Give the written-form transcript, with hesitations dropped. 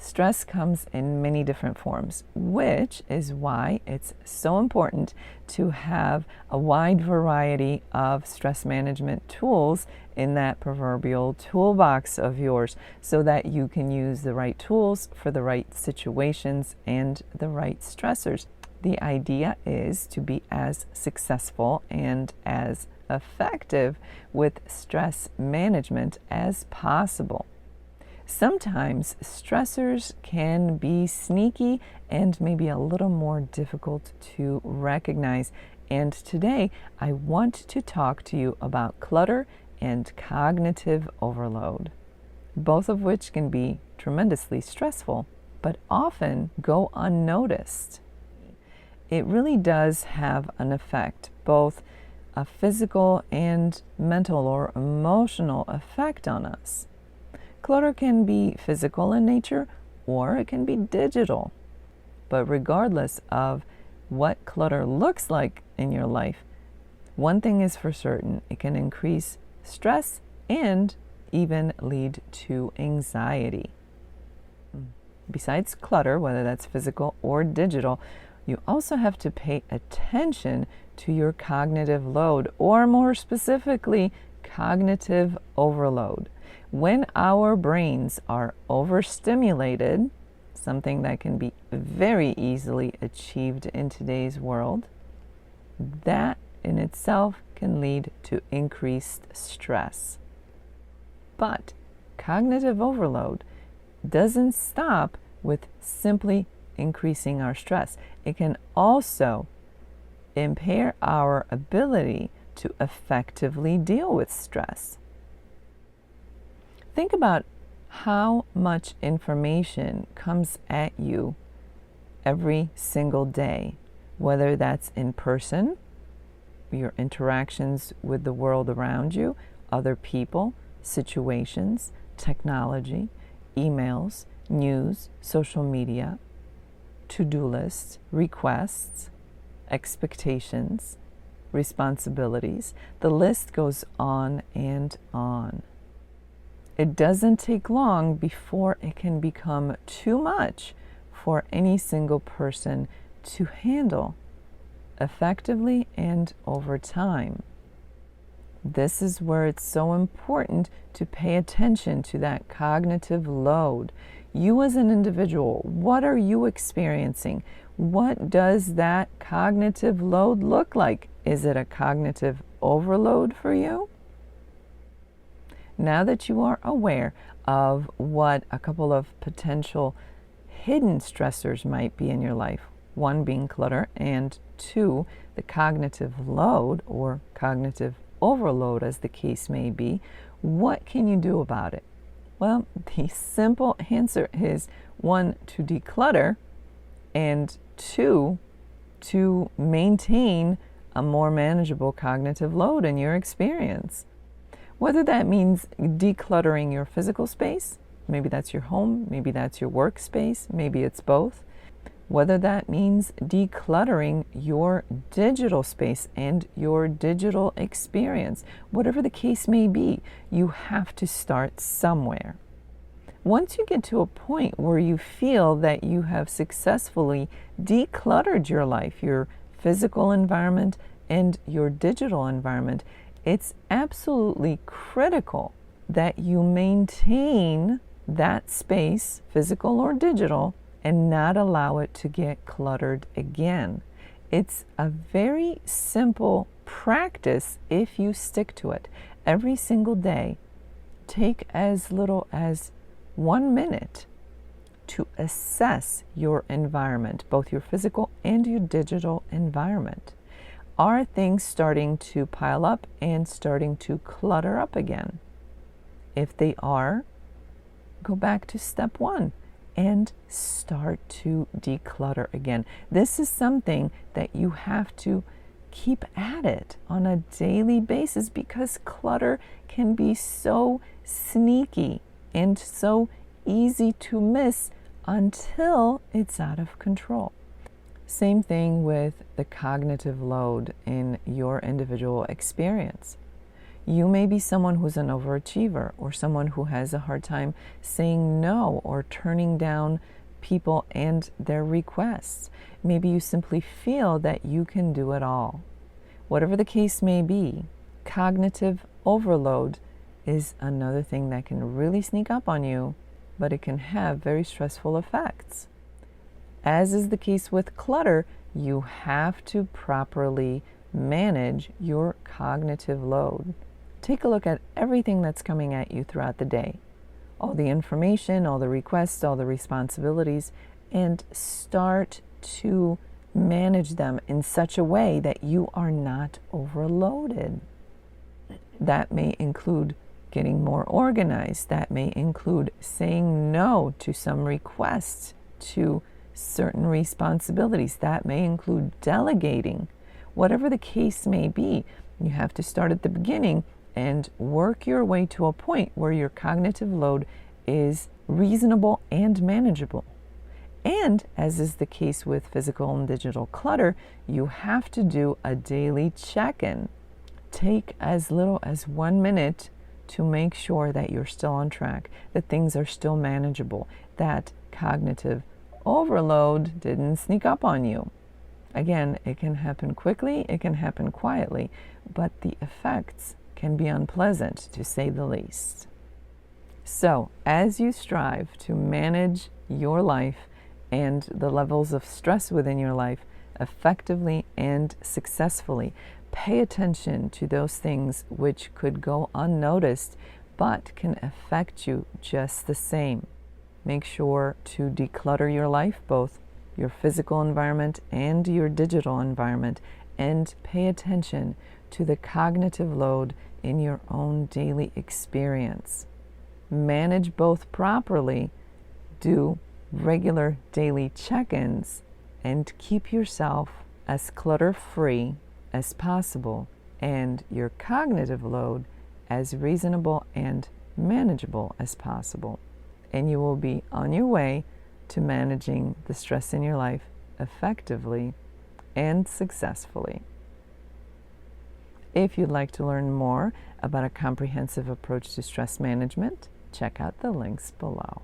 Stress comes in many different forms, which is why it's so important to have a wide variety of stress management tools in that proverbial toolbox of yours so that you can use the right tools for the right situations and the right stressors. The idea is to be as successful and as effective with stress management as possible. Sometimes stressors can be sneaky and maybe a little more difficult to recognize. And today I want to talk to you about clutter and cognitive overload, both of which can be tremendously stressful, but often go unnoticed. It really does have an effect, both a physical and mental or emotional effect on us. Clutter can be physical in nature or it can be digital. But regardless of what clutter looks like in your life, one thing is for certain: it can increase stress and even lead to anxiety. Besides clutter, whether that's physical or digital, you also have to pay attention to your cognitive load, or more specifically, cognitive overload. When our brains are overstimulated, something that can be very easily achieved in today's world, that in itself can lead to increased stress. But cognitive overload doesn't stop with simply increasing our stress. It can also impair our ability to effectively deal with stress. Think about how much information comes at you every single day, whether that's in person, your interactions with the world around you, other people, situations, technology, emails, news, social media, to-do lists, requests, expectations, responsibilities. The list goes on and on. It doesn't take long before it can become too much for any single person to handle effectively and over time. This is where it's so important to pay attention to that cognitive load. You as an individual, what are you experiencing? What does that cognitive load look like? Is it a cognitive overload for you? Now that you are aware of what a couple of potential hidden stressors might be in your life, one being clutter and two, the cognitive load or cognitive overload as the case may be, what can you do about it? Well, the simple answer is one, to declutter, and two, to maintain a more manageable cognitive load in your experience. Whether that means decluttering your physical space, maybe that's your home, maybe that's your workspace, maybe it's both. Whether that means decluttering your digital space and your digital experience, whatever the case may be, you have to start somewhere. Once you get to a point where you feel that you have successfully decluttered your life, your physical environment and your digital environment, it's absolutely critical that you maintain that space, physical or digital, and not allow it to get cluttered again. It's a very simple practice if you stick to it. Every single day, take as little as 1 minute to assess your environment, both your physical and your digital environment. Are things starting to pile up and starting to clutter up again? If they are, go back to step one and start to declutter again. This is something that you have to keep at it on a daily basis because clutter can be so sneaky and so easy to miss until it's out of control. Same thing with the cognitive load in your individual experience. You may be someone who's an overachiever or someone who has a hard time saying no or turning down people and their requests. Maybe you simply feel that you can do it all. Whatever the case may be, cognitive overload is another thing that can really sneak up on you, but it can have very stressful effects. As is the case with clutter, you have to properly manage your cognitive load. Take a look at everything that's coming at you throughout the day, all the information, all the requests, all the responsibilities, and start to manage them in such a way that you are not overloaded. That may include getting more organized. That may include saying no to some requests, to certain responsibilities. That may include delegating. Whatever the case may be, you have to start at the beginning and work your way to a point where your cognitive load is reasonable and manageable. And as is the case with physical and digital clutter, you have to do a daily check-in. Take as little as 1 minute to make sure that you're still on track, that things are still manageable, that cognitive overload didn't sneak up on you. Again, it can happen quickly, it can happen quietly, but the effects can be unpleasant, to say the least. So, as you strive to manage your life and the levels of stress within your life effectively and successfully, pay attention to those things which could go unnoticed but can affect you just the same. Make sure to declutter your life, both your physical environment and your digital environment, and pay attention to the cognitive load in your own daily experience. Manage both properly, do regular daily check-ins, and keep yourself as clutter-free as possible and your cognitive load as reasonable and manageable as possible. And you will be on your way to managing the stress in your life effectively and successfully. If you'd like to learn more about a comprehensive approach to stress management, check out the links below.